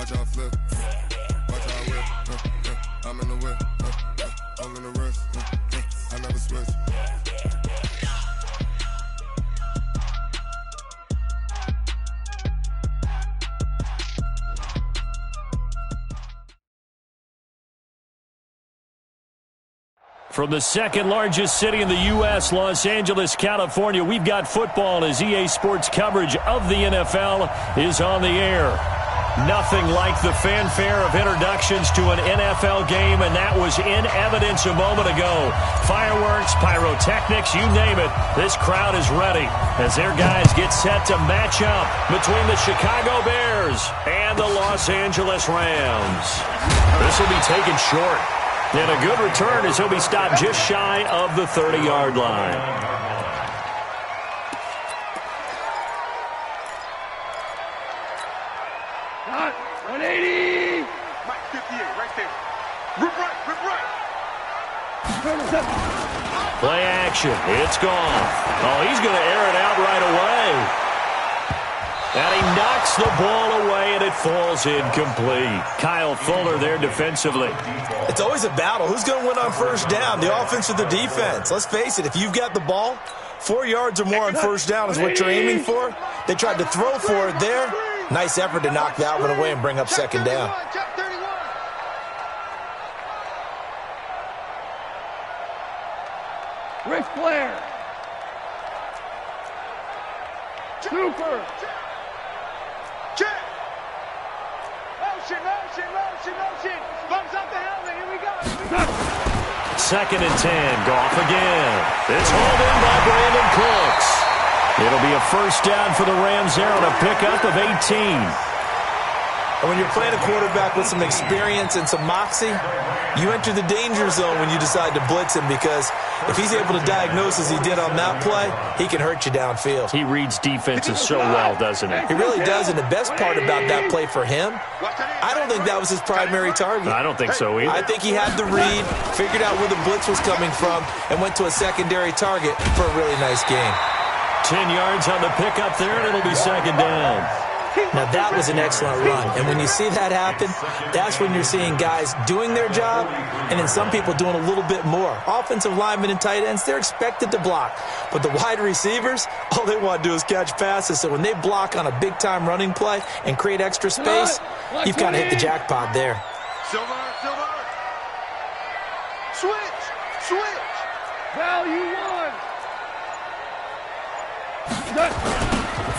Watch out flip. Watch out whip. I'm in the whip. I'm in the wrist. I never switch. From the second largest city in the U.S., Los Angeles, California, we've got football as EA Sports coverage of the NFL is on the air. Nothing like the fanfare of introductions to an NFL game, and that was in evidence a moment ago. Fireworks, pyrotechnics, you name it. This crowd is ready as their guys get set to match up between the Chicago Bears and the Los Angeles Rams. This will be taken short. And a good return as he'll be stopped just shy of the 30-yard line. Got 180. Mike, 58, right there. Rip right, rip right. Play action. It's gone. Oh, he's going to air it out right away. And he knocks the ball away, and it falls incomplete. Kyle Fuller there defensively. It's always a battle. Who's going to win on first down, the offense or the defense? Let's face it, if you've got the ball, 4 yards or more on first down is what you're aiming for. They tried to throw for it there. Nice effort to knock that one away and bring up second down. Ric Flair. Super. Check. Motion, motion, motion, motion. Bumps up the helmet. Here we go. Second and 10. Goff again. It's hauled in by Brandon Cooks. It'll be a first down for the Rams there on a pickup of 18. And when you're playing a quarterback with some experience and some moxie, you enter the danger zone when you decide to blitz him, because if he's able to diagnose as he did on that play, he can hurt you downfield. He reads defenses so well, doesn't he? He really does, and the best part about that play for him, I don't think that was his primary target. I don't think so either. I think he had the read, figured out where the blitz was coming from, and went to a secondary target for a really nice game. 10 yards on the pickup there, and it'll be second down. Now, that was an excellent run. And when you see that happen, that's when you're seeing guys doing their job and then some people doing a little bit more. Offensive linemen and tight ends, they're expected to block. But the wide receivers, all they want to do is catch passes. So when they block on a big-time running play and create extra space, you've kind of hit the jackpot there. Silver, silver. Switch, switch. Value one.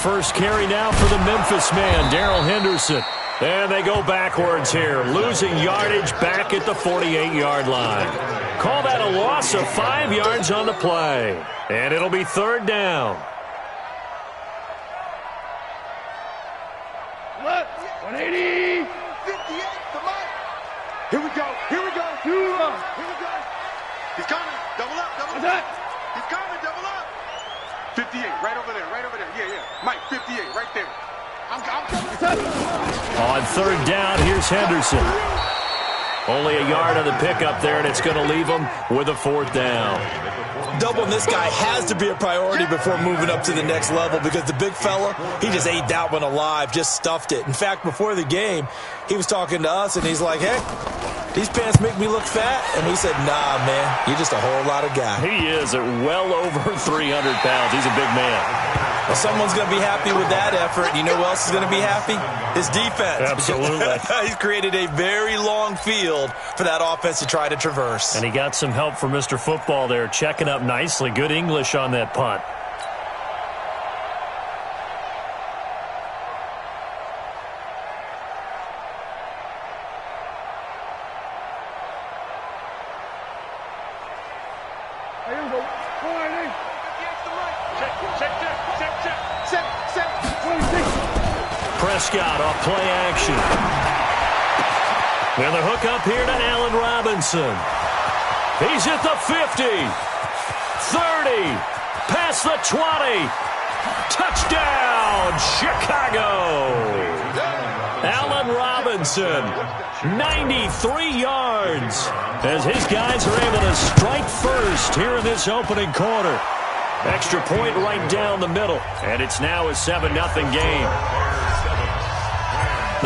First carry now for the Memphis man, Darrell Henderson. And they go backwards here, losing yardage back at the 48-yard line. Call that a loss of 5 yards on the play. And it'll be third down. Left, 180. 58 to Mike. Here we go, here we go. Two run. Here we go. He's coming. Double up, double What's up. that? He's coming, double up. 58, right over there, right over there. Yeah, yeah. Mike, 58, right there. I'm coming. On third down, here's Henderson. Only a yard on the pickup there, and it's going to leave him with a fourth down. Doubling this guy has to be a priority before moving up to the next level, because the big fella, he just ate that one alive, just stuffed it. In fact, before the game, he was talking to us, and he's like, hey, these pants make me look fat? And we said, nah, man, you're just a whole lot of guy. He is at well over 300 pounds. He's a big man. Well, someone's going to be happy with that effort. You know who else is going to be happy? His defense. Absolutely. He's created a very long field for that offense to try to traverse. And he got some help from Mr. Football there, checking up nicely. Good English on that punt. Prescott off play action. And the hook up here to Allen Robinson. He's at the 50. 30. Past the 20. Touchdown, Chicago. Allen Robinson, 93 yards. As his guys are able to strike first here in this opening quarter. Extra point right down the middle. And it's now a 7-0 game.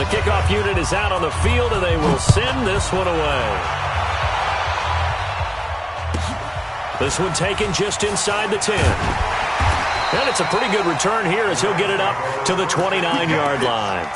The kickoff unit is out on the field, and they will send this one away. This one taken just inside the 10. And it's a pretty good return here as he'll get it up to the 29-yard line.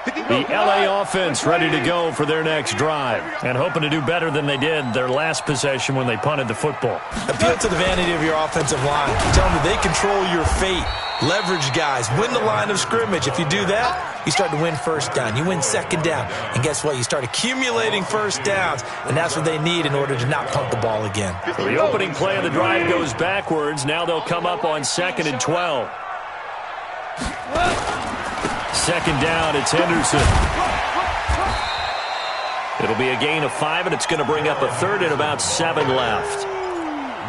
The LA offense ready to go for their next drive and hoping to do better than they did their last possession when they punted the football. Appeal to the vanity of your offensive line. Tell them that they control your fate. Leverage guys. Win the line of scrimmage. If you do that, you start to win first down. You win second down. And guess what? You start accumulating first downs. And that's what they need in order to not punt the ball again. So the opening play of the drive goes backwards. Now they'll come up on 2nd and 12. Second down, it's Henderson. It'll be a gain of 5, and it's going to bring up a 3rd and about 7 left.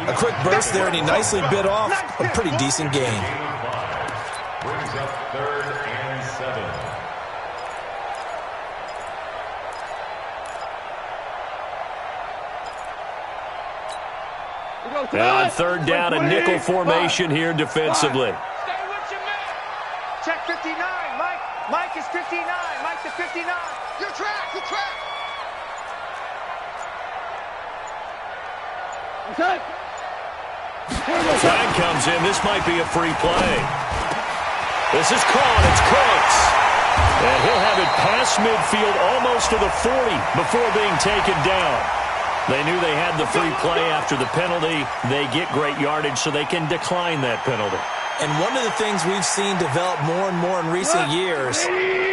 A quick burst there, and he nicely bit off a pretty decent gain. Brings up 3rd and 7. On 3rd down, a nickel formation here defensively. Check 59, Mike. Mike is 59. Mike to 59. Your track, your track. Flag comes in. This might be a free play. This is caught. It's Cooks. And he'll have it past midfield almost to the 40 before being taken down. They knew they had the free play after the penalty. They get great yardage so they can decline that penalty. And one of the things we've seen develop more and more in recent years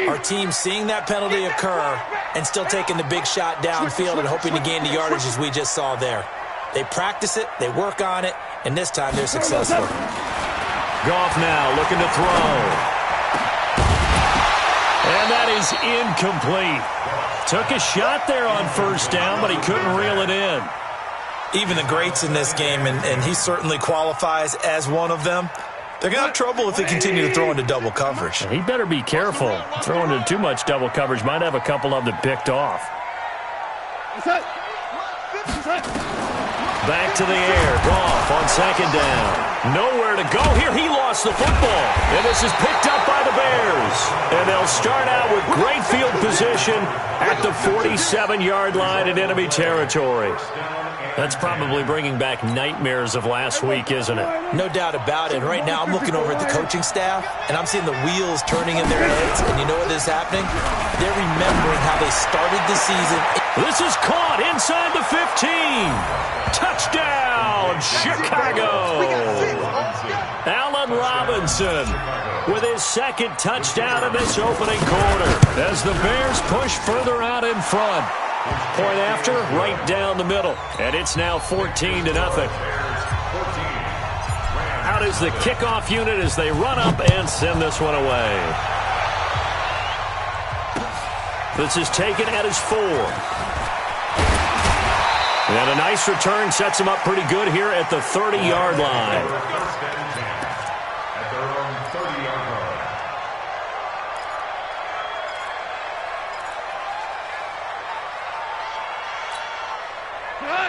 are teams seeing that penalty occur and still taking the big shot downfield and hoping to gain the yardage as we just saw there. They practice it, they work on it, and this time they're successful. Goff now looking to throw. And that is incomplete. Took a shot there on 1st down, but he couldn't reel it in. Even the greats in this game, and he certainly qualifies as one of them, they're going to have trouble if they continue to throw into double coverage. He better be careful. Throwing into too much double coverage might have a couple of them picked off. Back to the air. Goff on 2nd down. Nowhere to go here. He lost the football. And this is picked up by the Bears. And they'll start out with great field position at the 47-yard line in enemy territory. That's probably bringing back nightmares of last week, isn't it? No doubt about it. Right now I'm looking over at the coaching staff, and I'm seeing the wheels turning in their heads. And you know what is happening? They're remembering how they started the season. This is caught inside the 15. Touchdown, Chicago. Allen Robinson with his 2nd touchdown in this opening quarter as the Bears push further out in front. Point after, right down the middle. And it's now 14-0. Out is the kickoff unit as they run up and send this one away. This is taken at his 4. And a nice return sets him up pretty good here at the 30-yard line.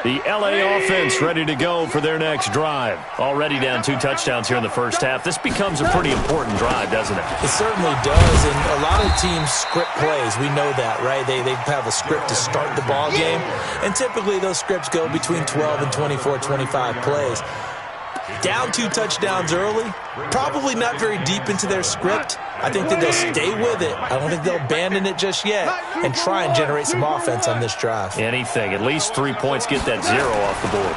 The LA offense ready to go for their next drive. Already down 2 touchdowns here in the 1st half. This becomes a pretty important drive, doesn't it? It certainly does, and a lot of teams script plays. We know that, right? They have a script to start the ball game, and typically those scripts go between 12 and 24, 25 plays. Down 2 touchdowns early, probably not very deep into their script. I think that they'll stay with it. I don't think they'll abandon it just yet and try and generate some offense on this drive. Anything. At least 3 points. Get that 0 off the board.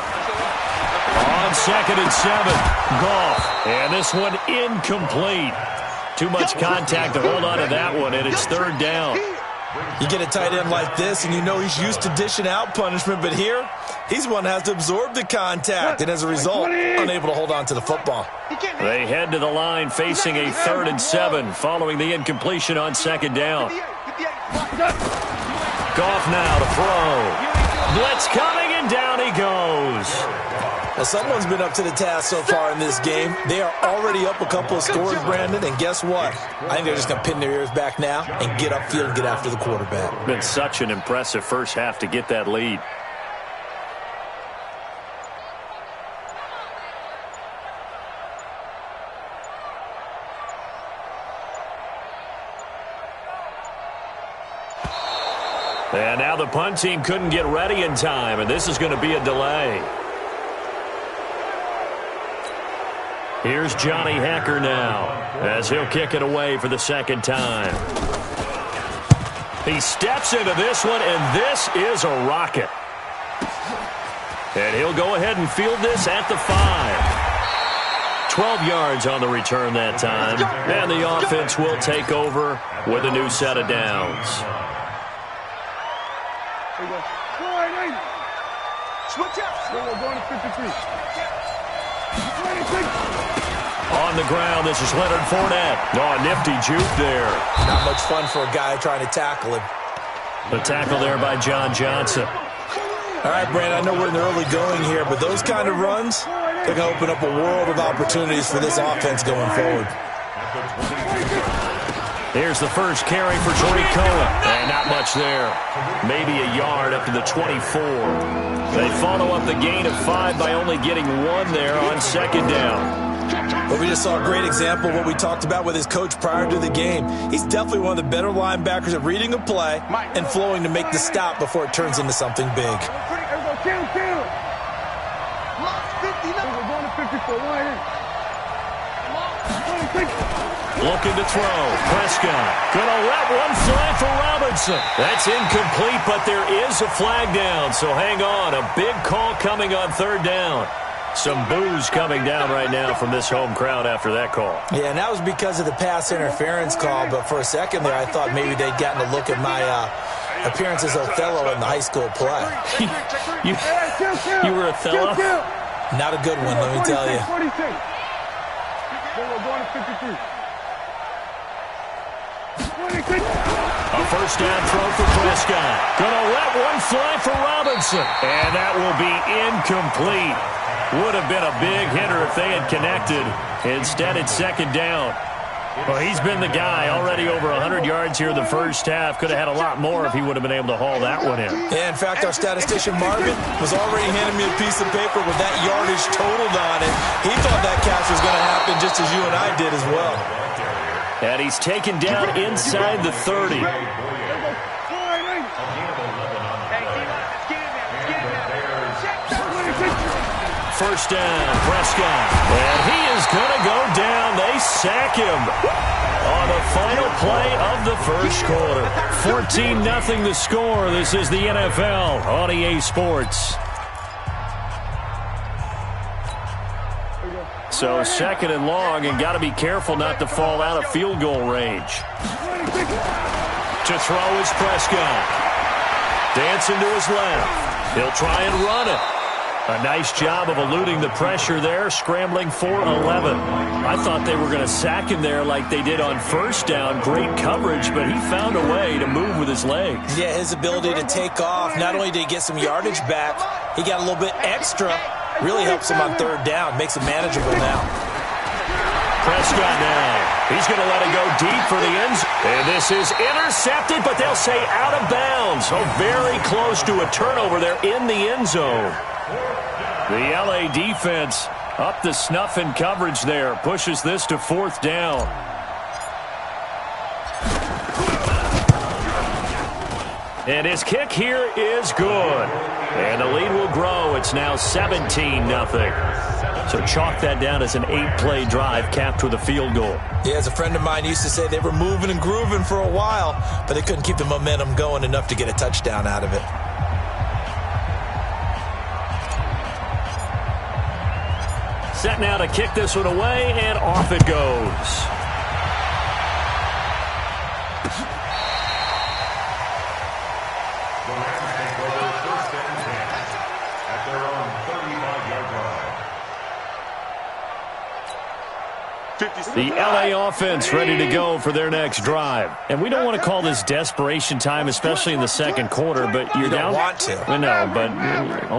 On 2nd and 7, Goff. And this one incomplete. Too much contact to hold on to that one, and it's 3rd down. You get a tight end like this, and you know he's used to dishing out punishment, but here, he's one that has to absorb the contact, and as a result, unable to hold on to the football. They head to the line facing a 3rd and 7 following the incompletion on 2nd down. Goff now to throw. Blitz coming, and down he goes. Now, someone's been up to the task so far in this game. They are already up a couple of scores, Brandon, and guess what? I think they're just going to pin their ears back now and get upfield and get after the quarterback. Been such an impressive first half to get that lead. And now the punt team couldn't get ready in time, and this is going to be a delay. Here's Johnny Hacker now, as he'll kick it away for the second time. He steps into this one, and this is a rocket. And he'll go ahead and field this at the 5. 12 yards on the return that time. And the offense will take over with a new set of downs. Switch up. We're going to 53. On the ground, this is Leonard Fournette. Oh, nifty juke there. Not much fun for a guy trying to tackle him. The tackle there by John Johnson. All right, Brandon, I know we're in the early going here, but those kind of runs, they're going to open up a world of opportunities for this offense going forward. Here's the first carry for Tariq Cohen. And not much there. Maybe a yard up to the 24. They follow up the gain of 5 by only getting 1 there on second down. But we just saw a great example of what we talked about with his coach prior to the game. He's definitely one of the better linebackers at reading a play and flowing to make the stop before it turns into something big. Looking to throw. Prescott gonna let one fly for Robinson. That's incomplete, but there is a flag down, so hang on. A big call coming on third down. Some boos coming down right now from this home crowd after that call. Yeah, and that was because of the pass interference call, but for a second there I thought maybe they'd gotten a look at my appearance as Othello in the high school play. you were Othello? Not a good one, let me tell you. A first down throw for Prescott. Gonna let one fly for Robinson. And that will be incomplete. Would have been a big hitter if they had connected. Instead, it's second down. Well, he's been the guy already over 100 yards here in the first half. Could have had a lot more if he would have been able to haul that one in. Yeah, in fact, our statistician Marvin was already handing me a piece of paper with that yardage totaled on it. He thought that catch was going to happen just as you and I did as well. And he's taken down inside the 30. First down, Prescott. And he is going to go down. They sack him on the final play of the first quarter. 14-0 the score. This is the NFL on EA Sports. So second and long, and got to be careful not to fall out of field goal range. To throw is Prescott. Dancing to his left. He'll try and run it. A nice job of eluding the pressure there, scrambling for 11. I thought they were going to sack him there like they did on first down. Great coverage, but he found a way to move with his legs. Yeah, his ability to take off, not only did he get some yardage back, he got a little bit extra. Really helps him on third down, makes it manageable now. Prescott now. He's going to let it go deep for the end zone. And this is intercepted, but they'll say out of bounds. So very close to a turnover there in the end zone. The LA defense up to snuff in coverage there. Pushes this to fourth down. And his kick here is good. And the lead will grow. It's now 17-0. So chalk that down as an 8-play drive capped with a field goal. Yeah, as a friend of mine used to say, they were moving and grooving for a while, but they couldn't keep the momentum going enough to get a touchdown out of it. Set now to kick this one away, and off it goes. The LA offense ready to go for their next drive. And we don't want to call this desperation time, especially in the second quarter, but you're down. You don't want to. No, but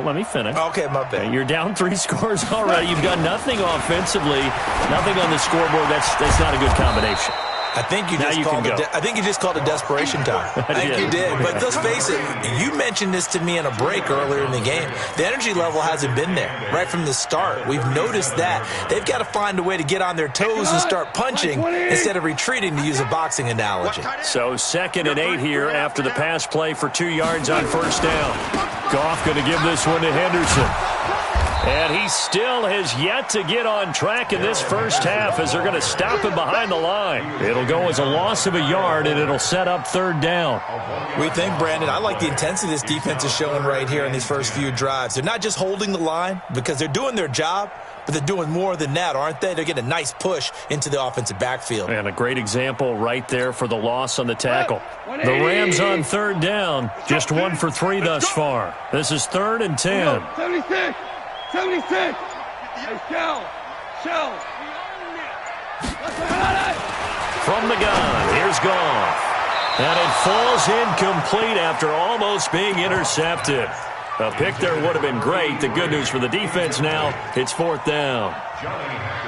let me finish. Okay, my bad. You're down 3 scores already. You've done nothing offensively, nothing on the scoreboard. That's not a good combination. I think you just called a desperation time. I think you did. But let's face it, you mentioned this to me in a break earlier in the game. The energy level hasn't been there right from the start. We've noticed that. They've got to find a way to get on their toes and start punching instead of retreating, to use a boxing analogy. So 2nd and 8 here after the pass play for 2 yards on first down. Goff going to give this one to Henderson. And he still has yet to get on track in this first half as they're going to stop him behind the line. It'll go as a loss of a yard, and it'll set up 3rd down. We think, Brandon, I like the intensity this defense is showing right here in these first few drives. They're not just holding the line because they're doing their job, but they're doing more than that, aren't they? They're getting a nice push into the offensive backfield. And a great example right there for the loss on the tackle. The Rams on 3rd down, just 1 for 3 thus far. This is 3rd and 10. 76. 76. Hey, Shell. From the gun, here's Goff. And it falls incomplete after almost being intercepted. A pick there would have been great. The good news for the defense now, it's 4th down.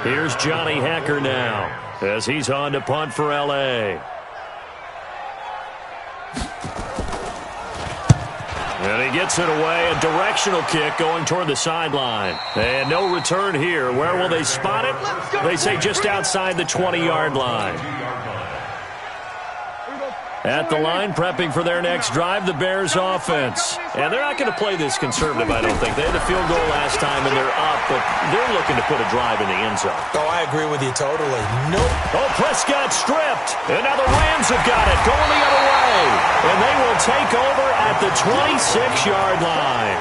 Here's Johnny Hekker now as he's on to punt for L.A. And he gets it away, a directional kick going toward the sideline. And no return here. Where will they spot it? They say just outside the 20-yard line. At the line, prepping for their next drive, the Bears offense. And they're not going to play this conservative, I don't think. They had the field goal last time, and they're up, but they're looking to put a drive in the end zone. Oh, I agree with you totally. Nope. Oh, Prescott stripped. And now the Rams have got it, going the other way. And they will take over at the 26-yard line.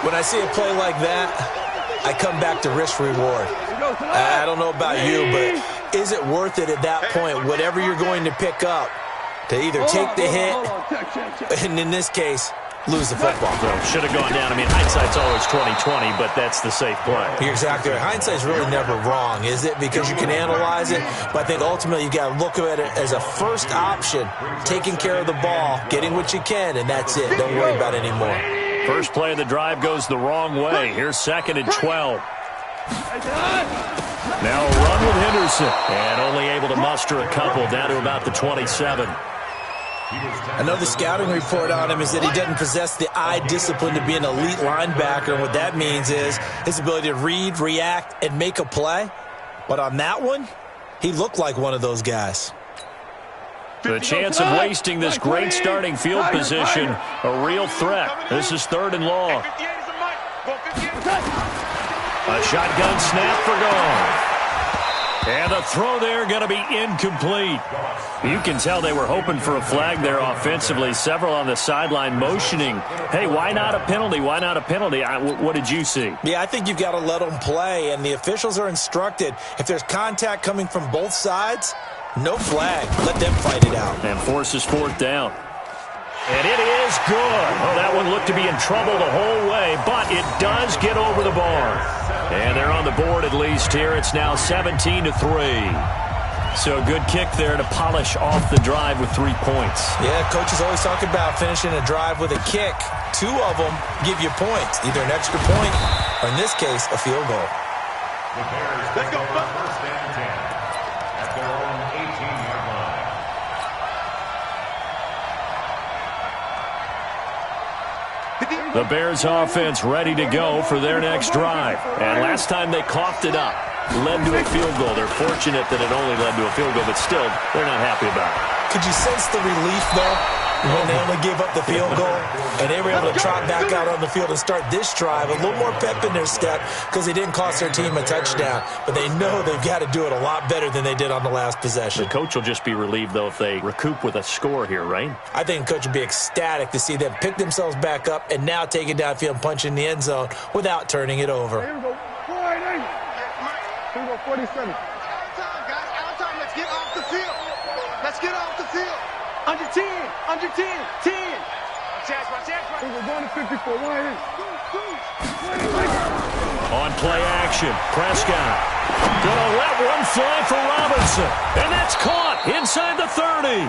When I see a play like that, I come back to risk-reward. I don't know about you, but is it worth it at that point, whatever you're going to pick up, to either take the hit, and in this case, lose the football? Well, should have gone down. I mean, hindsight's always 20/20, but that's the safe play. You're exactly right. Hindsight's really never wrong, is it? Because you can analyze it, but I think ultimately you got to look at it as a first option, taking care of the ball, getting what you can, and that's it. Don't worry about it anymore. First play of the drive goes the wrong way. Here's 2nd and 12. Now a run with Henderson, and only able to muster a couple down to about the 27. I know the scouting report on him is that he doesn't possess the eye discipline to be an elite linebacker. And what that means is his ability to read, react, and make a play. But on that one, he looked like one of those guys. The chance of wasting this great starting field position, a real threat. This is 3rd and long. A shotgun snap for Goff. And the throw there going to be incomplete. You can tell they were hoping for a flag there offensively. Several on the sideline motioning, hey, why not a penalty? Why not a penalty? What did you see? Yeah, I think you've got to let them play, and the officials are instructed. If there's contact coming from both sides, no flag. Let them fight it out. And forces 4th down. And it is good. Oh, that one looked to be in trouble the whole way, but it does get over the bar. And they're on the board at least here. It's now 17-3. So a good kick there to polish off the drive with 3 points. Yeah, coaches always talk about finishing a drive with a kick. 2 of them give you points, either an extra point or, in this case, a field goal. The Bears pick up the 1st and 10 at their own 18-yard line. The Bears offense ready to go for their next drive. And last time they coughed it up, led to a field goal. They're fortunate that it only led to a field goal, but still, they're not happy about it. Could you sense the relief, though, when they only gave up the field goal and they were able to trot back out on the field and start this drive? A little more pep in their step because they didn't cost their team a touchdown, but they know they've got to do it a lot better than they did on the last possession. The coach will just be relieved, though, if they recoup with a score here, right? I think the coach would be ecstatic to see them pick themselves back up and now take it downfield and punch in the end zone without turning it over. Here we go. 488. Here we go, 47. Out time, guys. Out time. Let's get off the field. Let's get off the field. Under 10. Under 10. 10. Here we go, going to 54. 1 On play action, Prescott gonna let one fly for Robinson, and that's caught inside the 30.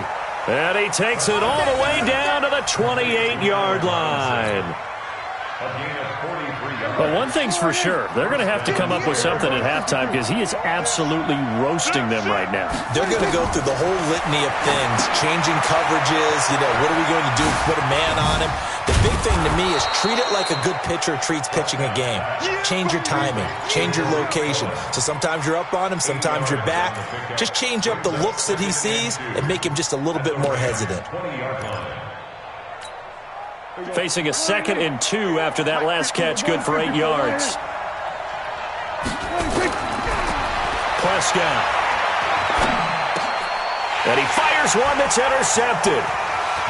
And he takes it all the way down to the 28-yard line. A gain of 43 But one thing's for sure, they're going to have to come up with something at halftime because he is absolutely roasting them right now. They're going to go through the whole litany of things, changing coverages, what are we going to do? Put a man on him. The big thing to me is treat it like a good pitcher treats pitching a game. Change your timing, change your location. So sometimes you're up on him, sometimes you're back. Just change up the looks that he sees and make him just a little bit more hesitant. Facing a 2nd and 2 after that last catch, good for 8 yards. Prescott. And he fires one that's intercepted.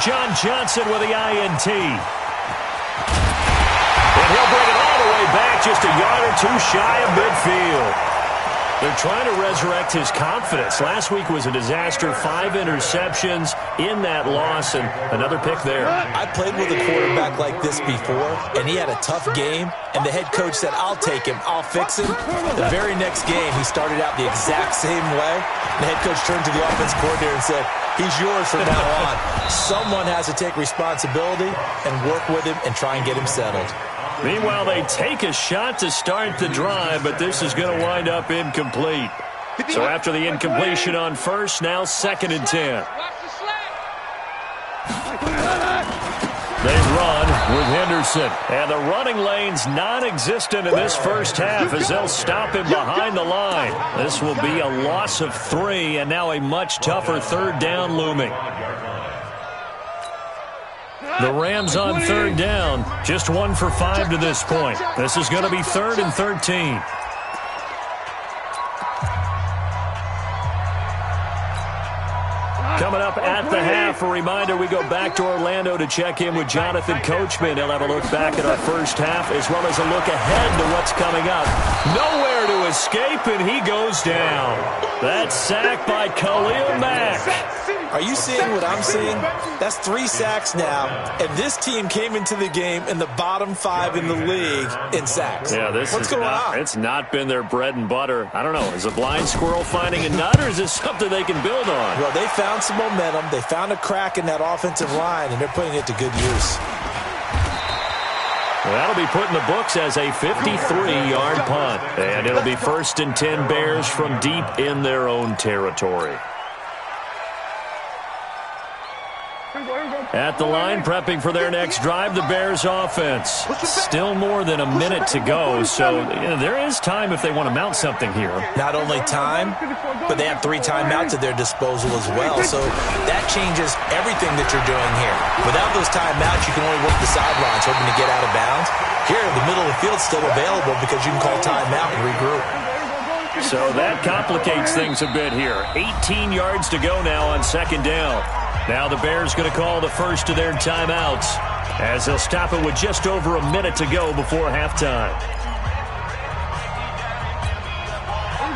John Johnson with the INT. And he'll bring it all the way back, just a yard or two shy of midfield. They're trying to resurrect his confidence. Last week was a disaster, 5 interceptions in that loss, and another pick there. I played with a quarterback like this before, and he had a tough game, and the head coach said, I'll take him, I'll fix him. The very next game, he started out the exact same way. The head coach turned to the offense coordinator and said, he's yours from now on. Someone has to take responsibility and work with him and try and get him settled. Meanwhile, they take a shot to start the drive, but this is going to wind up incomplete. So after the incompletion on first, now 2nd and 10. They run with Henderson. And the running lane's non-existent in this first half as they'll stop him behind the line. This will be a loss of 3, and now a much tougher 3rd down looming. The Rams on 3rd down, just 1 for 5 to this point. This is going to be 3rd and 13. Coming up at the half, a reminder, we go back to Orlando to check in with Jonathan Coachman. He'll have a look back at our first half as well as a look ahead to what's coming up. Nowhere to escape, and he goes down. That sack by Khalil Mack. Are you seeing what I'm seeing? That's 3 sacks now, and this team came into the game in the bottom 5 in the league in sacks. Yeah, what's going on? It's not been their bread and butter. I don't know. Is a blind squirrel finding a nut, or is this something they can build on? Well, they found some momentum. They found a crack in that offensive line, and they're putting it to good use. Well, that'll be put in the books as a 53-yard punt, and it'll be 1st and 10 Bears from deep in their own territory. At the line, prepping for their next drive, the Bears offense. Still more than a minute to go, so there is time if they want to mount something here. Not only time, but they have 3 timeouts at their disposal as well, so that changes everything that you're doing here. Without those timeouts, you can only work the sidelines, hoping to get out of bounds. Here, the middle of the field's still available because you can call timeout and regroup. So that complicates things a bit here. 18 yards to go now on 2nd down. Now the Bears going to call the first of their timeouts as they'll stop it with just over a minute to go before halftime.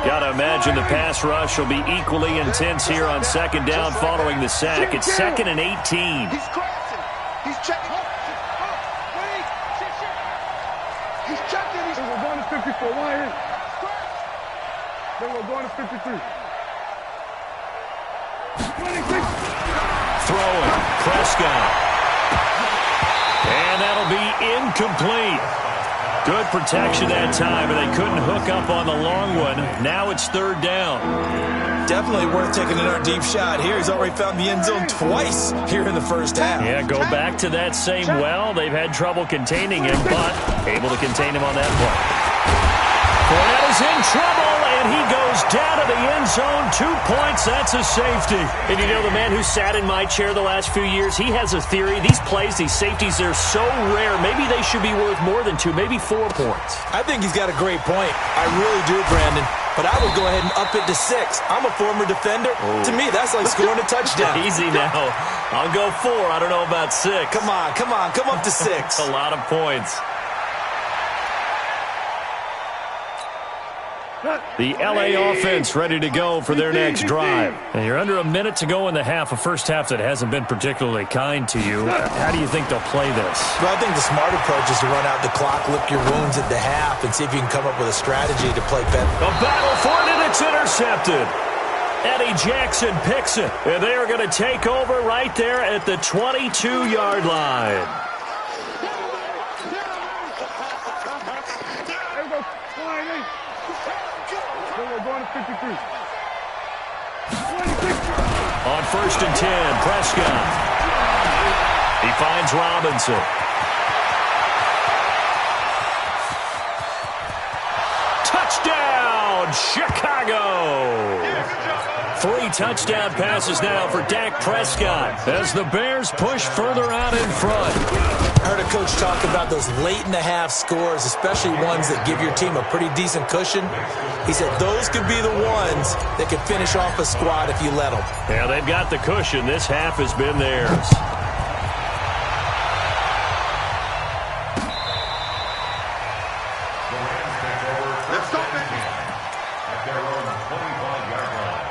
Got to imagine the pass rush will be equally intense here on 2nd down following the sack. It's 2nd and 18. He's crossing. He's checking. He's checking. We're going to 54. Why here? Then we're going to 53. 26. Throwing, Prescott. And that'll be incomplete. Good protection that time, and they couldn't hook up on the long one. Now it's 3rd down. Definitely worth taking another deep shot here. He's already found the end zone twice here in the first half. Yeah, go back to that same well. They've had trouble containing him, but able to contain him on that play. Fournette is in trouble, and he goes down to the end zone. 2 points, that's a safety. And you know, the man who sat in my chair the last few years, he has a theory. These plays, these safeties, they're so rare. Maybe they should be worth more than 2, maybe 4 points. I think he's got a great point. I really do, Brandon. But I would go ahead and up it to 6. I'm a former defender. Oh. To me, that's like scoring a touchdown. Easy now. I'll go 4. I don't know about 6. Come on. Come up to 6. A lot of points. The L.A. offense ready to go for their next drive. And you're under a minute to go in the half, a first half that hasn't been particularly kind to you. How do you think they'll play this? Well, I think the smart approach is to run out the clock, lick your wounds at the half, and see if you can come up with a strategy to play better. A battle for it, and it's intercepted. Eddie Jackson picks it, and they are going to take over right there at the 22-yard line. We're going to 53. On 1st and 10, Prescott. He finds Robinson. Touchdown, Chicago! 3 touchdown passes now for Dak Prescott as the Bears push further out in front. I heard a coach talk about those late-in-the-half scores, especially ones that give your team a pretty decent cushion. He said those could be the ones that could finish off a squad if you let them. Yeah, they've got the cushion. This half has been theirs. Let's go, baby. At their own 25-yard line.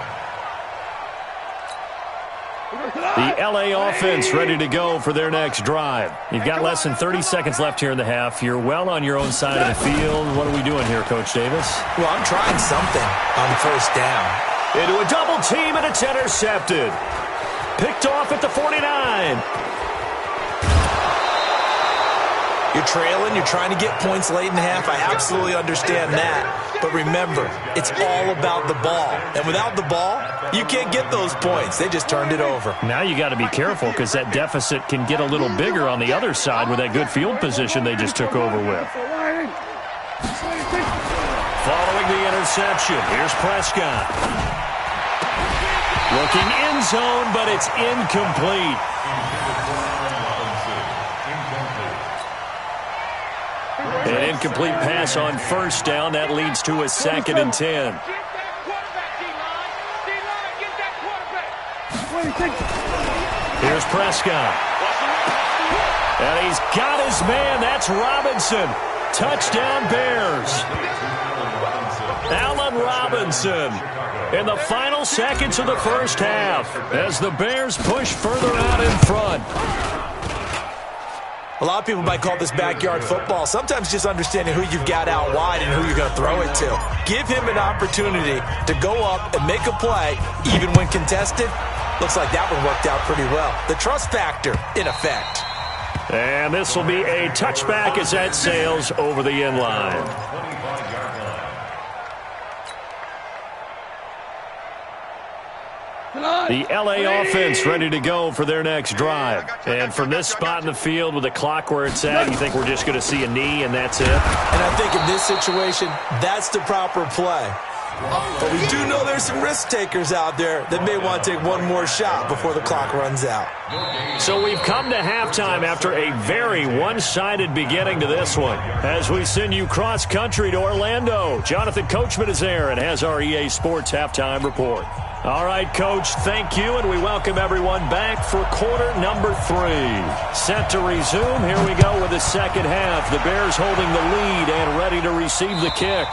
The L.A. offense ready to go for their next drive. You've got less than 30 seconds left here in the half. You're well on your own side of the field. What are we doing here, Coach Davis? Well, I'm trying something on 1st down. Into a double team, and it's intercepted. Picked off at the 49. You're trailing, you're trying to get points late in the half. I absolutely understand that. But remember, it's all about the ball. And without the ball, you can't get those points. They just turned it over. Now you got to be careful because that deficit can get a little bigger on the other side with that good field position they just took over with. Following the interception, here's Prescott. Looking end zone, but it's incomplete. An incomplete pass on 1st down. That leads to a 2nd and 10. Here's Prescott. And he's got his man. That's Robinson. Touchdown Bears. Allen Robinson in the final seconds of the 1st half as the Bears push further out in front. A lot of people might call this backyard football. Sometimes just understanding who you've got out wide and who you're going to throw it to. Give him an opportunity to go up and make a play, even when contested. Looks like that one worked out pretty well. The trust factor in effect. And this will be a touchback as that sails over the end line. The L.A. offense ready to go for their next drive. And from this spot in the field with the clock where it's at, you think we're just going to see a knee and that's it? And I think in this situation, that's the proper play. But we do know there's some risk takers out there that may want to take one more shot before the clock runs out. So we've come to halftime after a very one-sided beginning to this one. As we send you cross-country to Orlando, Jonathan Coachman is there and has our EA Sports halftime report. All right, Coach, thank you, and we welcome everyone back for quarter number 3. Set to resume. Here we go with the second half. The Bears holding the lead and ready to receive the kick.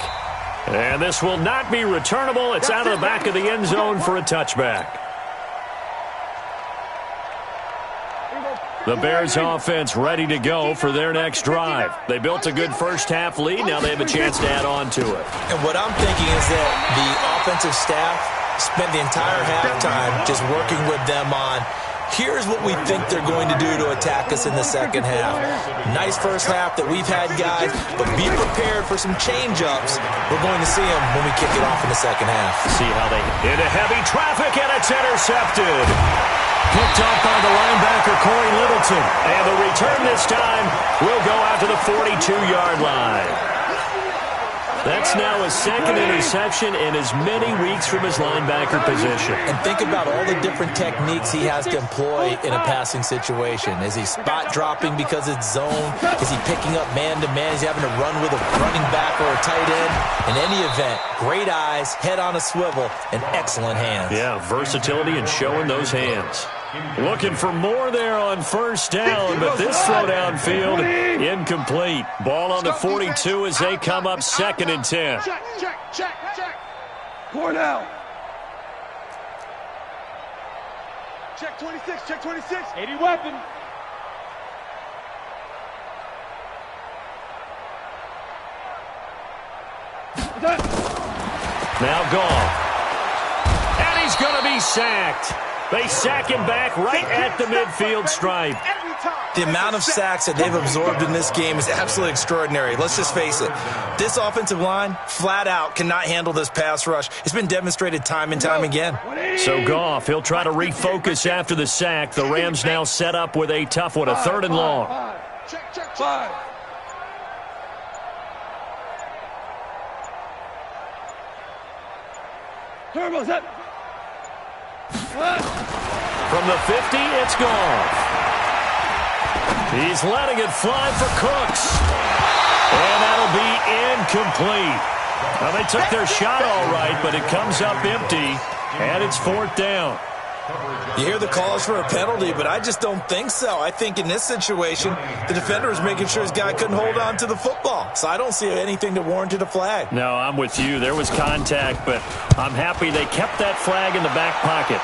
And this will not be returnable. It's out of the back of the end zone for a touchback. The Bears offense ready to go for their next drive. They built a good first half lead. Now they have a chance to add on to it. And what I'm thinking is that the offensive staff spent the entire halftime just working with them on, here's what we think they're going to do to attack us in the second half. Nice first half that we've had, guys, but be prepared for some change-ups. We're going to see them when we kick it off in the second half. See how they into heavy traffic, and it's intercepted. Picked off by the linebacker, Corey Littleton. And the return this time will go out to the 42-yard line. That's now his second interception in as many weeks from his linebacker position. And think about all the different techniques he has to employ in a passing situation. Is he spot dropping because it's zone? Is he picking up man-to-man? Is he having to run with a running back or a tight end? In any event, great eyes, head on a swivel, and excellent hands. Yeah, versatility and showing those hands. Looking for more there on first down, but this throw downfield, incomplete. Ball on the 42 as they come up second and 10. Check. 4 down. Check 26. 80 weapon. Now gone. And he's going to be sacked. They sack him back right at the midfield stripe. The amount of sacks that they've absorbed in this game is absolutely extraordinary. Let's just face it. This offensive line, flat out, cannot handle this pass rush. It's been demonstrated time and time again. So Goff, he'll try to refocus after the sack. The Rams now set up with a tough one, a 3rd and long. Check. Turbo set. From the 50, it's Goff. He's letting it fly for Cooks. And that'll be incomplete. Now, they took their shot all right, but it comes up empty, and it's 4th down. You hear the calls for a penalty, but I just don't think so. I think in this situation, the defender was making sure his guy couldn't hold on to the football. So I don't see anything that warranted a flag. No, I'm with you. There was contact, but I'm happy they kept that flag in the back pocket.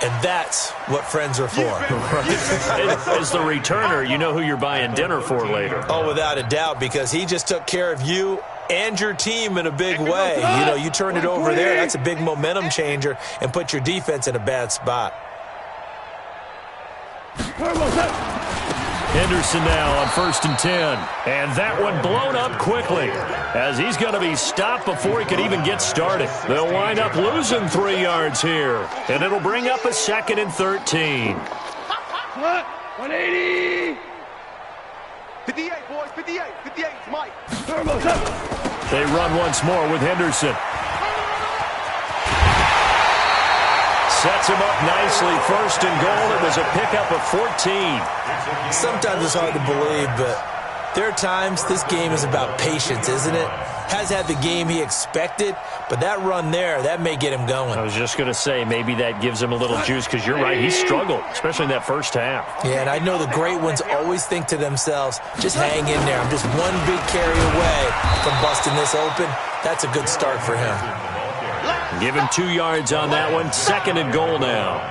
And that's what friends are for. As the returner, you know who you're buying dinner for later. Oh, without a doubt, because he just took care of you and your team in a big way. You know, you turned it over there. That's a big momentum changer and put your defense in a bad spot. Henderson now on 1st and 10. And that one blown up quickly as he's going to be stopped before he could even get started. They'll wind up losing 3 yards here. And it'll bring up a 2nd and 13. 180. 58, boys, 58. 58, Mike. They run once more with Henderson. Sets him up nicely. 1st and goal. It was a pickup of 14. Sometimes it's hard to believe, but there are times this game is about patience, isn't it? Has had the game he expected, but that run there, that may get him going. I was just going to say, maybe that gives him a little juice, because you're right, he struggled, especially in that first half. Yeah, and I know the great ones always think to themselves, just hang in there. I'm just one big carry away from busting this open. That's a good start for him. Give him 2 yards on that one. 2nd and goal now.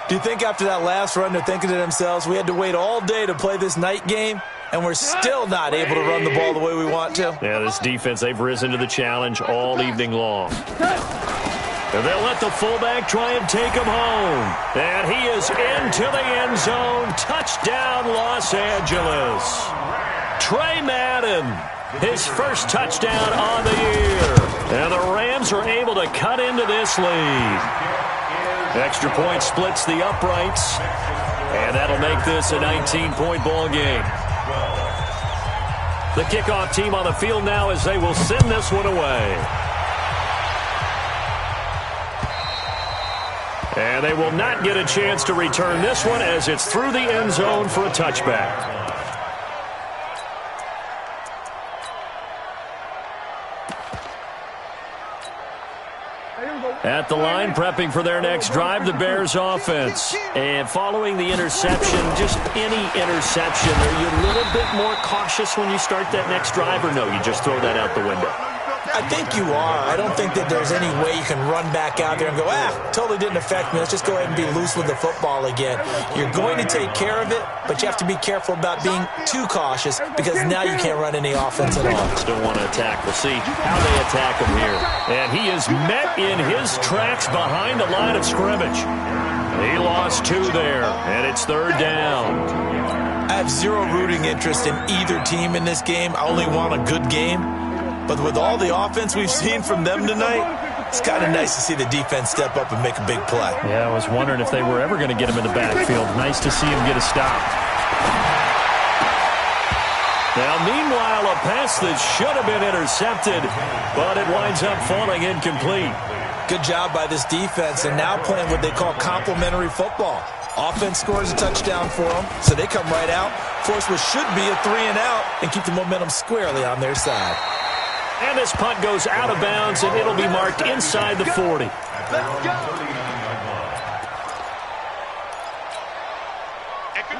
Do you think after that last run they're thinking to themselves, we had to wait all day to play this night game, and we're still not able to run the ball the way we want to? Yeah, this defense, they've risen to the challenge all evening long. And they'll let the fullback try and take him home. And he is into the end zone. Touchdown, Los Angeles. Trey Madden, his first touchdown on the year. And the Rams are able to cut into this lead. Extra point splits the uprights. And that'll make this a 19-point ball game. The kickoff team on the field now as they will send this one away. And they will not get a chance to return this one as it's through the end zone for a touchback. At the line, prepping for their next drive, the Bears offense. And following the interception, just any interception, are you a little bit more cautious when you start that next drive, or no, you just throw that out the window? I think you are. I don't think that there's any way you can run back out there and go, totally didn't affect me. Let's just go ahead and be loose with the football again. You're going to take care of it, but you have to be careful about being too cautious because now you can't run any offense at all. Still want to attack. We'll see how they attack him here. And he is met in his tracks behind the line of scrimmage. He lost 2 there, and it's 3rd down. I have zero rooting interest in either team in this game. I only want a good game. But with all the offense we've seen from them tonight, it's kind of nice to see the defense step up and make a big play. Yeah, I was wondering if they were ever going to get him in the backfield. Nice to see him get a stop. Now, meanwhile, a pass that should have been intercepted, but it winds up falling incomplete. Good job by this defense, and now playing what they call complementary football. Offense scores a touchdown for them, so they come right out, force what should be a 3-and-out, and keep the momentum squarely on their side. And this punt goes out of bounds, and it'll be marked inside the 40. Let's go.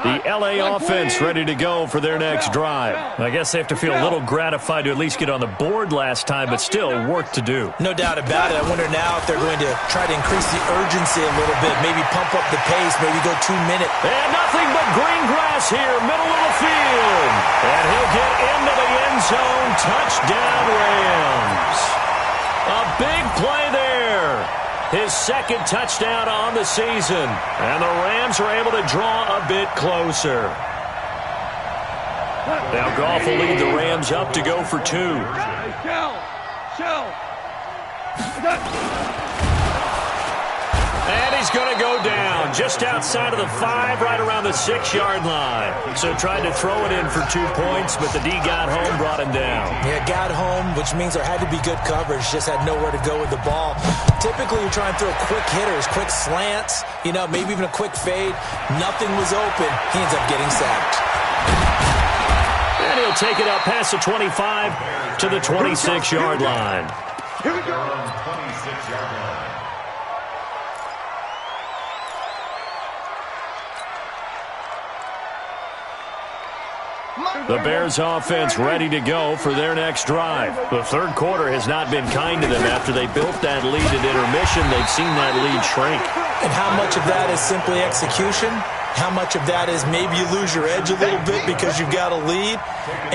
The L.A. offense ready to go for their next drive. I guess they have to feel a little gratified to at least get on the board last time, but still work to do. No doubt about it. I wonder now if they're going to try to increase the urgency a little bit, maybe pump up the pace, maybe go 2 minutes. And nothing but green grass here, middle of the field. And he'll get into the end zone. Touchdown, Rams. A big play there. his second touchdown on the season. And the Rams are able to draw a bit closer. Now Goff will lead the Rams up to go for 2. And he's going to go down just outside of the 5, right around the 6-yard line. So tried to throw it in for 2 points, but the D got home, brought him down. Yeah, got home, which means there had to be good coverage. Just had nowhere to go with the ball. Typically, you're trying to throw quick hitters, quick slants, maybe even a quick fade. Nothing was open. He ends up getting sacked. And he'll take it up past the 25 to the 26-yard line. Here we go. 26-yard line. The Bears offense ready to go for their next drive. The third quarter has not been kind to them. After they built that lead at intermission, they've seen that lead shrink. And how much of that is simply execution? How much of that is maybe you lose your edge a little bit because you've got a lead?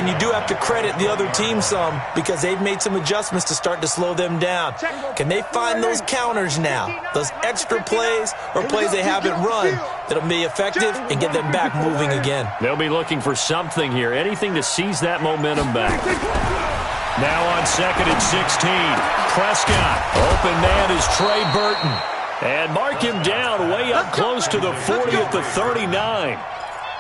And you do have to credit the other team some because they've made some adjustments to start to slow them down. Can they find those counters now? Those extra plays or plays they haven't run that'll be effective and get them back moving again? They'll be looking for something here, anything to seize that momentum back. Now on 2nd and 16, Prescott. Open man is Trey Burton. And mark him down way up close to the 40 at the 39.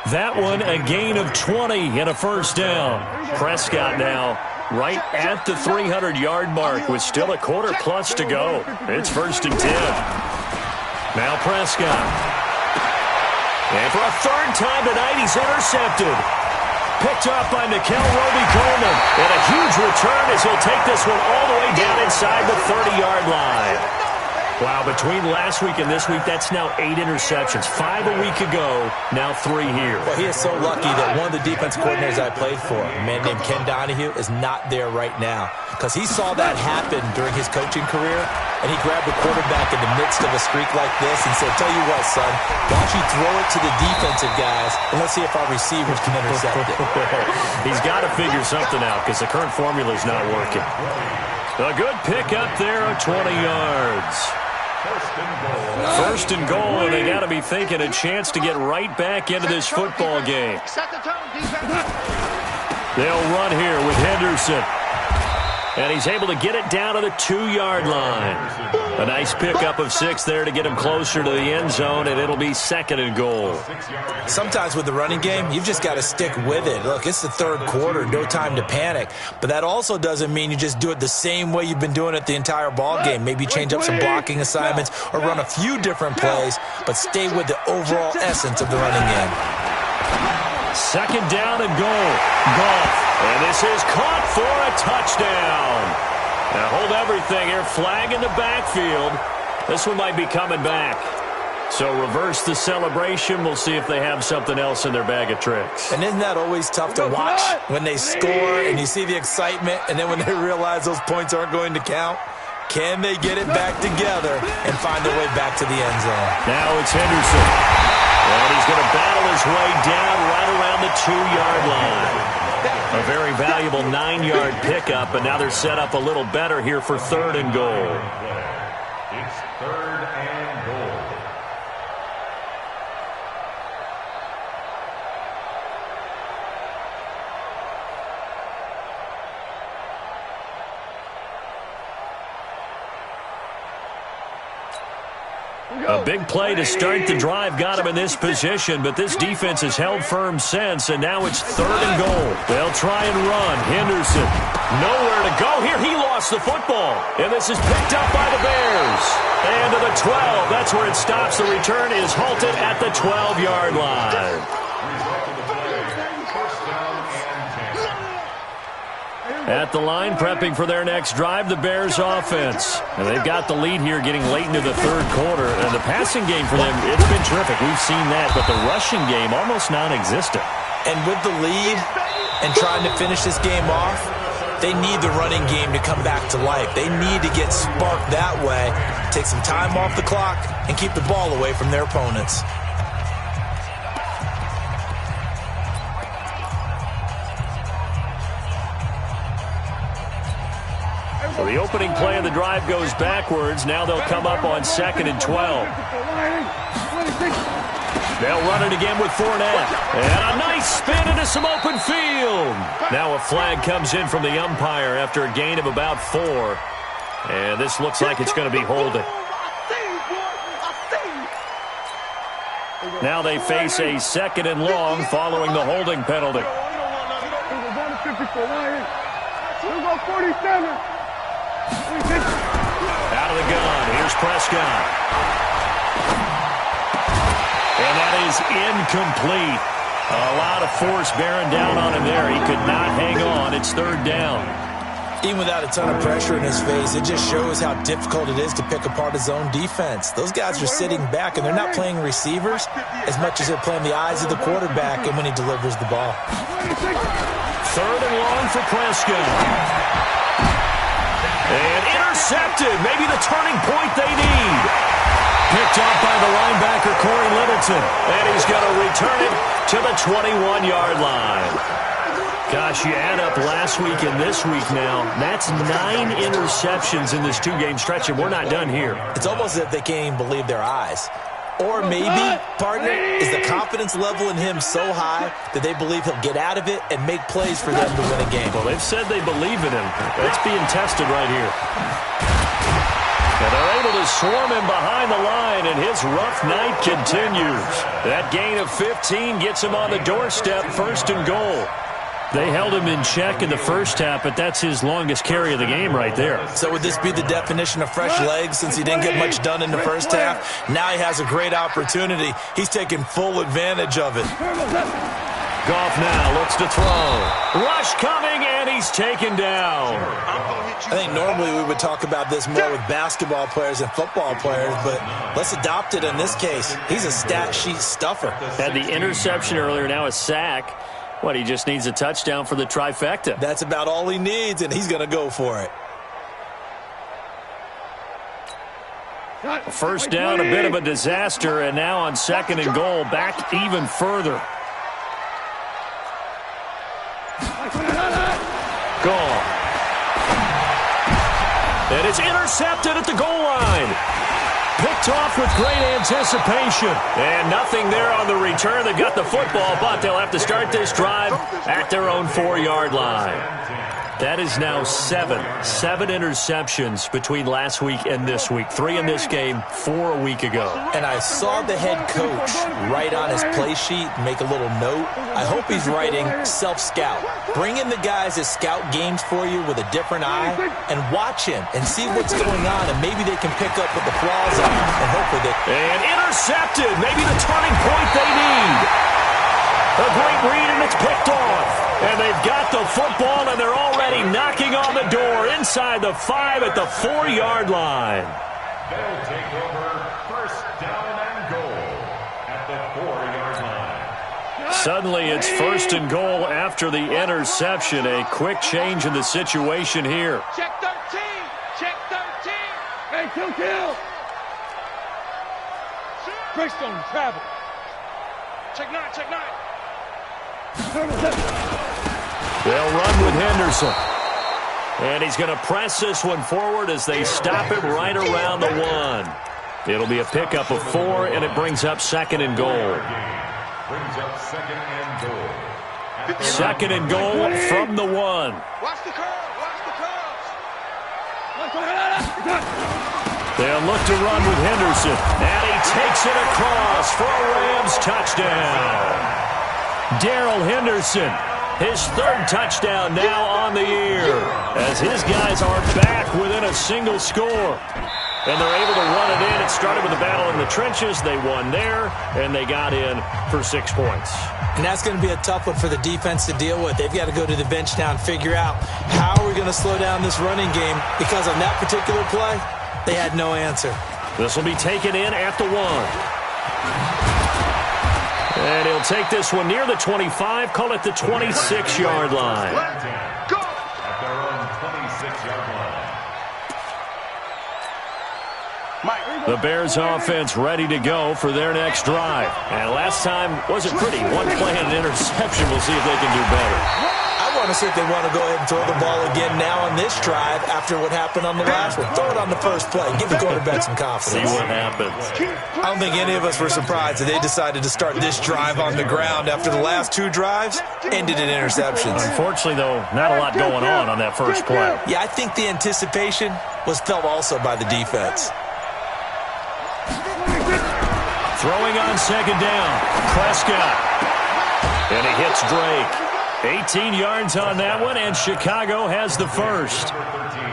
That one a gain of 20 and a first down. Prescott now right at the 300-yard mark with still a quarter plus to go. It's 1st and 10. Now Prescott. And for a third time tonight, he's intercepted. Picked off by Nickel Roby-Coleman. And a huge return as he'll take this one all the way down inside the 30-yard line. Wow, between last week and this week, that's now 8 interceptions. 5 a week ago, now 3 here. Well, he is so lucky that one of the defense coordinators I played for, a man named Ken Donahue, is not there right now. Because he saw that happen during his coaching career, and he grabbed the quarterback in the midst of a streak like this and said, tell you what, son, why don't you throw it to the defensive guys, and let's see if our receivers can intercept it. He's got to figure something out because the current formula is not working. A good pick up there of 20 yards. First and goal, and they got to be thinking a chance to get right back into this football game. They'll run here with Henderson. And he's able to get it down to the 2-yard line. A nice pickup of 6 there to get him closer to the end zone, and it'll be 2nd and goal. Sometimes with the running game, you've just got to stick with it. Look, it's the third quarter, no time to panic. But that also doesn't mean you just do it the same way you've been doing it the entire ball game. Maybe change up some blocking assignments or run a few different plays, but stay with the overall essence of the running game. 2nd down and goal. Goff. And this is caught for a touchdown. Now hold everything here. Flag in the backfield. This one might be coming back. So reverse the celebration. We'll see if they have something else in their bag of tricks. And isn't that always tough to watch when they score and you see the excitement and then when they realize those points aren't going to count? Can they get it back together and find their way back to the end zone? Now it's Henderson. And he's going to battle his way down right around the 2-yard line. A very valuable 9-yard pickup, and now they're set up a little better here for 3rd and goal. It's 3rd and goal. A big play to start the drive got him in this position, but this defense has held firm since, and now it's 3rd and goal. They'll try and run. Henderson, nowhere to go here. He lost the football, and this is picked up by the Bears. And to the 12, that's where it stops. The return is halted at the 12-yard line. At the line, prepping for their next drive, the Bears offense. And they've got the lead here getting late into the third quarter. And the passing game for them, it's been terrific. We've seen that. But the rushing game, almost non-existent. And with the lead and trying to finish this game off, they need the running game to come back to life. They need to get sparked that way, take some time off the clock, and keep the ball away from their opponents. So the opening play of the drive goes backwards. Now they'll come up on 2nd and 12. They'll run it again with Fournette. And a nice spin into some open field. Now a flag comes in from the umpire after a gain of about 4. And this looks like it's going to be holding. Now they face a 2nd and long following the holding penalty. Out of the gun. Here's Prescott. And that is incomplete. A lot of force bearing down on him there. He could not hang on. It's 3rd down. Even without a ton of pressure in his face, it just shows how difficult it is to pick apart his own defense. Those guys are sitting back, and they're not playing receivers as much as they're playing the eyes of the quarterback and when he delivers the ball. 3rd and long for Prescott. And intercepted. Maybe the turning point they need. Picked off by the linebacker, Corey Littleton. And he's going to return it to the 21-yard line. Gosh, you add up last week and this week now. That's 9 interceptions in this 2-game stretch, and we're not done here. It's almost as if they can't even believe their eyes. Or maybe, partner, is the confidence level in him so high that they believe he'll get out of it and make plays for them to win a game. Well, they've said they believe in him. That's being tested right here. And they're able to swarm him behind the line, and his rough night continues. That gain of 15 gets him on the doorstep, 1st and goal. They held him in check in the first half, but that's his longest carry of the game right there. So would this be the definition of fresh legs since he didn't get much done in the first half? Now he has a great opportunity. He's taking full advantage of it. Goff now looks to throw. Rush coming, and he's taken down. I think normally we would talk about this more with basketball players and football players, but let's adopt it in this case. He's a stat sheet stuffer. Had the interception earlier, now a sack. What, he just needs a touchdown for the trifecta. That's about all he needs, and he's going to go for it. First down, a bit of a disaster, and now on 2nd and goal, back even further. Goal. And it's intercepted at the goal line. Picked off with great anticipation. And nothing there on the return. They got the football, but they'll have to start this drive at their own 4-yard line. That is now 7 interceptions between last week and this week. 3 in this game, 4 a week ago. And I saw the head coach write on his play sheet, make a little note. I hope he's writing self-scout. Bring in the guys that scout games for you with a different eye and watch him and see what's going on, and maybe they can pick up what the flaws are, and hopefully they... And intercepted, maybe the turning point they need. A great read, and it's picked off. And they've got the football, and they're already knocking on the door inside the 5 at the 4-yard line. They'll take over 1st down and goal at the 4-yard line. Suddenly it's 1st and goal after the interception. A quick change in the situation here. Check 13. Check 13. Hey, kill. Greystone, travel. Check 9. Check 9. They'll run with Henderson. And he's going to press this one forward as they stop it right around the 1. It'll be a pickup of 4, and it brings up 2nd and goal. Brings up 2nd and goal. 2nd and goal from the 1. Watch the curve. Watch the curves. They'll look to run with Henderson. And he takes it across for a Rams touchdown. Darrell Henderson, his 3rd touchdown now on the year, as his guys are back within a single score. And they're able to run it in. It started with a battle in the trenches. They won there, and they got in for 6 points. And that's going to be a tough one for the defense to deal with. They've got to go to the bench now and figure out how are we going to slow down this running game, because on that particular play, they had no answer. This will be taken in at the 1. And he'll take this one near the 25, call it the 26-yard line. Go! At their own 26-yard line. The Bears offense ready to go for their next drive. And last time wasn't pretty. 1 play and an interception. We'll see if they can do better. I want honestly, if they want to go ahead and throw the ball again now on this drive after what happened on the last one, throw it on the first play. Give the quarterback some confidence. See what happens. I don't think any of us were surprised that they decided to start this drive on the ground after the last two drives ended in interceptions. Unfortunately, though, not a lot going on that first play. Yeah, I think the anticipation was felt also by the defense. Throwing on second down, Prescott. And he hits Drake. 18 yards on that one, and Chicago has the first.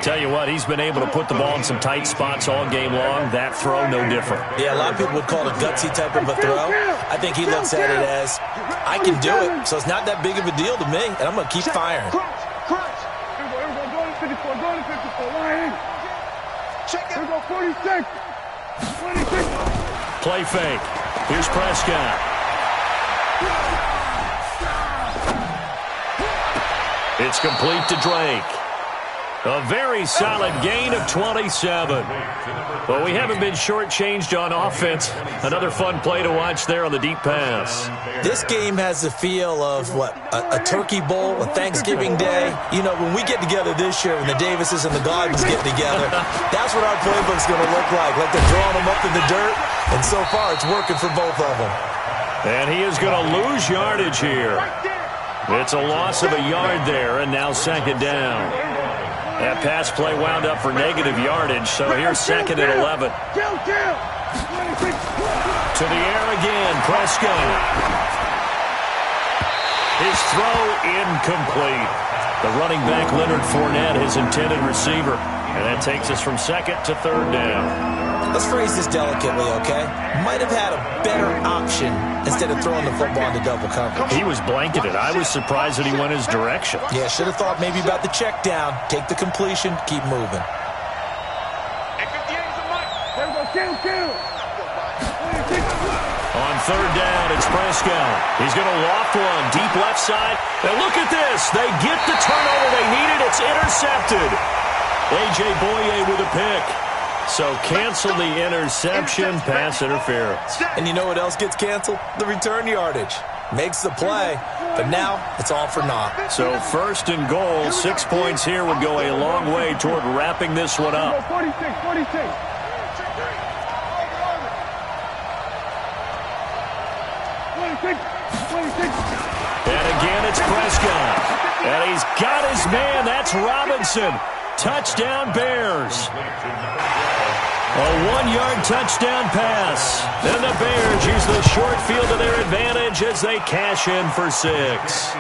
Tell you what, he's been able to put the ball in some tight spots all game long. That throw, no different. Yeah, a lot of people would call it a gutsy type of a throw. I think he looks at it as, I can do it, so it's not that big of a deal to me, and I'm going to keep firing. Play fake. Here's Prescott. It's complete to Drake. A very solid gain of 27. Well, we haven't been shortchanged on offense. Another fun play to watch there on the deep pass. This game has the feel of, what, a turkey bowl, a Thanksgiving day. You know, when we get together this year, when the Davises and the Gardens get together, that's what our playbook's going to look like they're throwing them up in the dirt. And so far, it's working for both of them. And he is going to lose yardage here. It's a loss of a yard there, and now second down. That pass play wound up for negative yardage, so here's second and 11. To the air again, Prescott. His throw incomplete. The running back, Leonard Fournette, his intended receiver. And that takes us from second to third down. Let's phrase this delicately, okay? Might have had a better option instead of throwing the football into double coverage. He was blanketed. I was surprised that he went his direction. Yeah, should have thought maybe about the check down. Take the completion, keep moving. On third down, it's Prescott. He's going to loft one deep left side. And look at this. They get the turnover they needed. It's intercepted. A.J. Boye with a pick. So cancel the interception, pass interference. And you know what else gets canceled? The return yardage. Makes the play, but now it's all for naught. So first and goal, 6 points here would go a long way toward wrapping this one up. 46. And again, it's Prescott. And he's got his man. That's Robinson. Touchdown, Bears. A 1-yard touchdown pass. And the Bears use the short field to their advantage as they cash in for 6.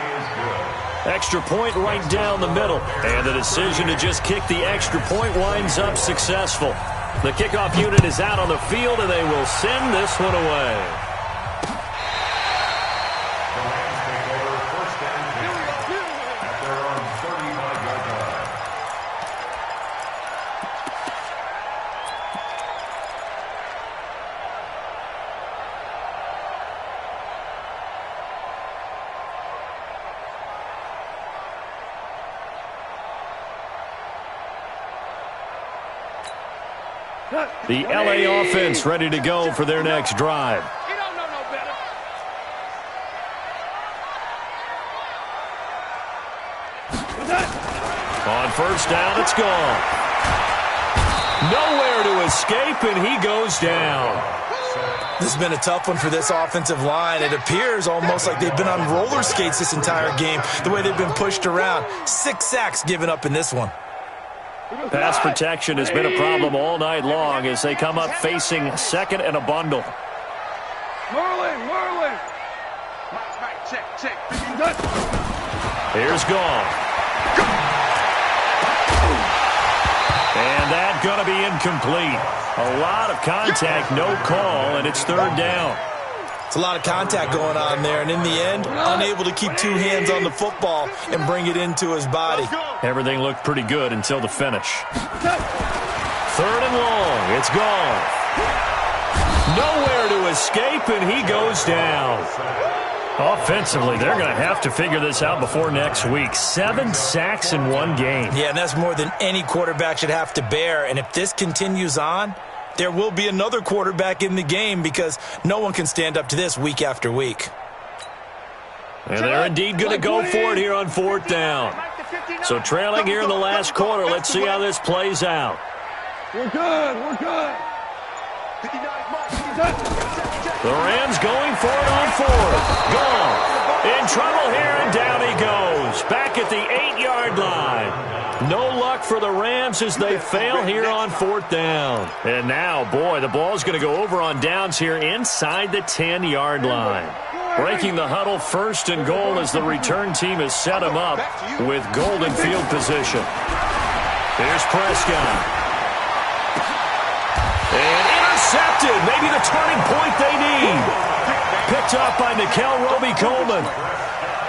Extra point right down the middle. And the decision to just kick the extra point winds up successful. The kickoff unit is out on the field, and they will send this one away. The LA offense ready to go for their next drive. You don't know no better. On first down, it's gone. Nowhere to escape, and he goes down. This has been a tough one for this offensive line. It appears almost like they've been on roller skates this entire game, the way they've been pushed around. 6 sacks given up in this one. Pass protection has been a problem all night long as they come up facing second and a bundle. Merlin. Check. Here's Gall. And that going to be incomplete. A lot of contact, no call, and it's third down. It's a lot of contact going on there, and in the end, unable to keep 2 hands on the football and bring it into his body. Everything looked pretty good until the finish. Third and long. It's Gall. Nowhere to escape, and he goes down. Offensively, they're going to have to figure this out before next week. 7 sacks in one game. Yeah, and that's more than any quarterback should have to bear. And if this continues on, there will be another quarterback in the game because no one can stand up to this week after week. And they're indeed going to go for it here on 4th down. So trailing here in the last quarter. Let's see how this plays out. We're good. We're good. The Rams going for it on 4th. Gone. In trouble here, and down he goes. Back at the 8-yard line. No luck for the Rams as they fail here on 4th down. And now, boy, the ball's going to go over on downs here inside the 10-yard line. Breaking the huddle, 1st and goal as the return team has set him up with golden field position. Here's Prescott. And intercepted. Maybe the turning point they need. Picked up by Nikel Roby-Coleman.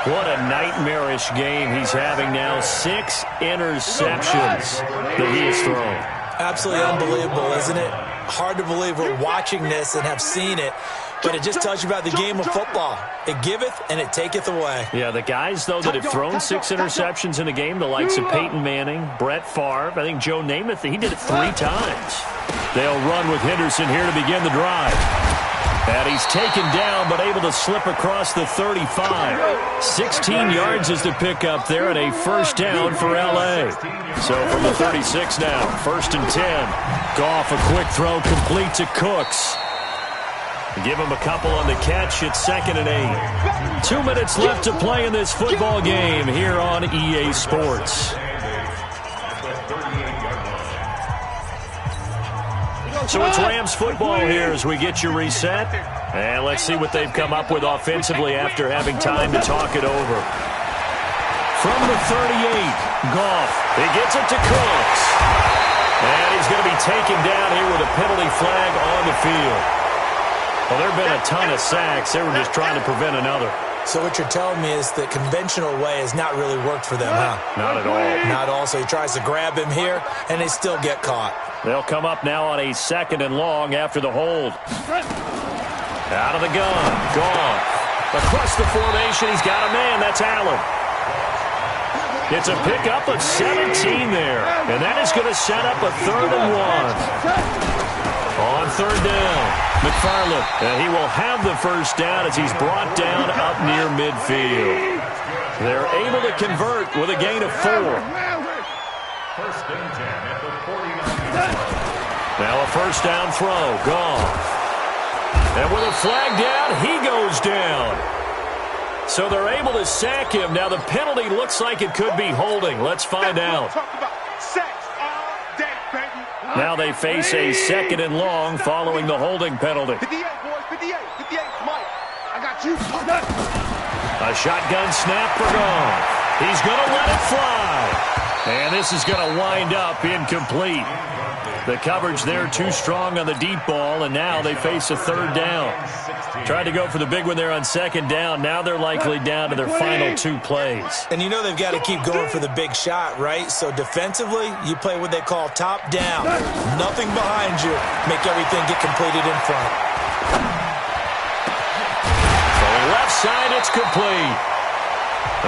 What a nightmarish game he's having now. 6 interceptions that he has thrown. Absolutely unbelievable, isn't it? Hard to believe we're watching this and have seen it. But it just tells you about the game of football. It giveth and it taketh away. Yeah, the guys, though, that have thrown 6 interceptions in a game, the likes of Peyton Manning, Brett Favre, I think Joe Namath, he did it 3 times. They'll run with Henderson here to begin the drive. And he's taken down, but able to slip across the 35. 16 yards is the pickup there, and a 1st down for L.A. So from the 36 now, 1st and 10. Goff, a quick throw, complete to Cooks. Give him a couple on the catch. It's 2nd and 8. 2 minutes left to play in this football game here on EA Sports. So it's Rams football here as we get you reset. And let's see what they've come up with offensively after having time to talk it over. From the 38, Goff. He gets it to Cooks. And he's going to be taken down here with a penalty flag on the field. Well, there have been a ton of sacks. They were just trying to prevent another. So what you're telling me is the conventional way has not really worked for them, huh? Not at all. Not all. So he tries to grab him here, and they still get caught. They'll come up now on a 2nd and long after the hold. Out of the gun. Gone. Across the formation, he's got a man. That's Allen. It's a pickup of 17 there. And that is going to set up a 3rd and 1. On 3rd down, McFarland. And he will have the 1st down as he's brought down up near midfield. They're able to convert with a gain of 4. 1st and 10 at the 49. Now a 1st down throw. Goff. And with a flag down, he goes down. So they're able to sack him. Now the penalty looks like it could be holding. Let's find out. Now they face a 2nd and long following the holding penalty. 58, boys, 58, 58, Mike. I got you. A shotgun snap for Goff. He's going to let it fly. And this is going to wind up incomplete. The coverage there too strong on the deep ball, and now they face a 3rd down. Tried to go for the big one there on 2nd down. Now they're likely down to their final 2 plays. And you know they've got to keep going for the big shot, right? So defensively, you play what they call top down. Nothing behind you. Make everything get completed in front. So left side, it's complete.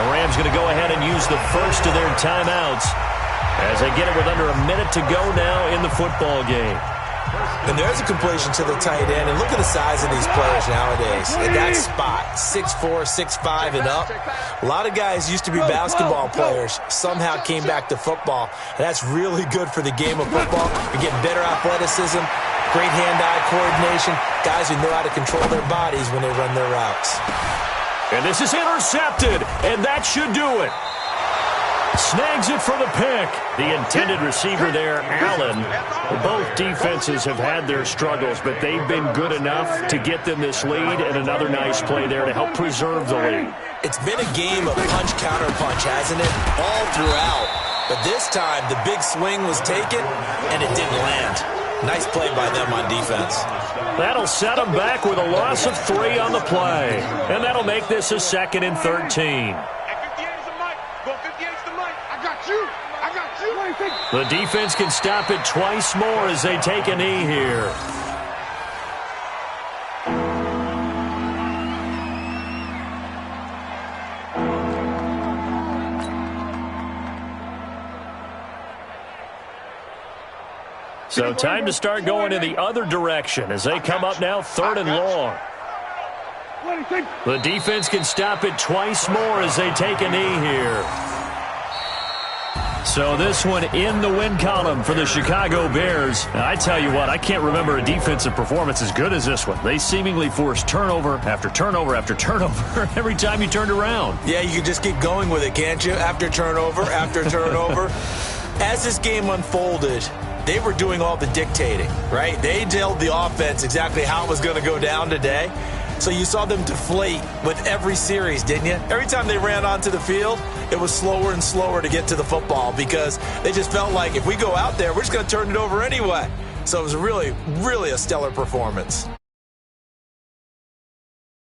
The Rams going to go ahead and use the 1st of their timeouts as they get it with under a minute to go now in the football game. And there's a completion to the tight end. And look at the size of these players nowadays. At that spot, 6'4", 6'5", and up. A lot of guys used to be basketball players. Somehow came back to football. And that's really good for the game of football. You're getting better athleticism, great hand-eye coordination, guys who know how to control their bodies when they run their routes. And this is intercepted, and that should do it. Snags it for the pick. The intended receiver there, Allen. Both defenses have had their struggles, but they've been good enough to get them this lead, and another nice play there to help preserve the lead. It's been a game of punch-counter-punch, hasn't it? All throughout. But this time, the big swing was taken, and it didn't land. Nice play by them on defense. That'll set them back with a loss of 3 on the play. And that'll make this a 2nd and 13. The defense can stop it twice more as they take a knee here. So time to start going in the other direction as they come up now 3rd and long. The defense can stop it twice more as they take a knee here. So this one in the win column for the Chicago Bears. And I tell you what, I can't remember a defensive performance as good as this one. They seemingly forced turnover after turnover after turnover every time you turned around. Yeah, you can just keep going with it, can't you? After turnover, after turnover. As this game unfolded, they were doing all the dictating, right? They told the offense exactly how it was going to go down today. So you saw them deflate with every series, didn't you? Every time they ran onto the field, it was slower and slower to get to the football because they just felt like if we go out there, we're just going to turn it over anyway. So it was really, really a stellar performance.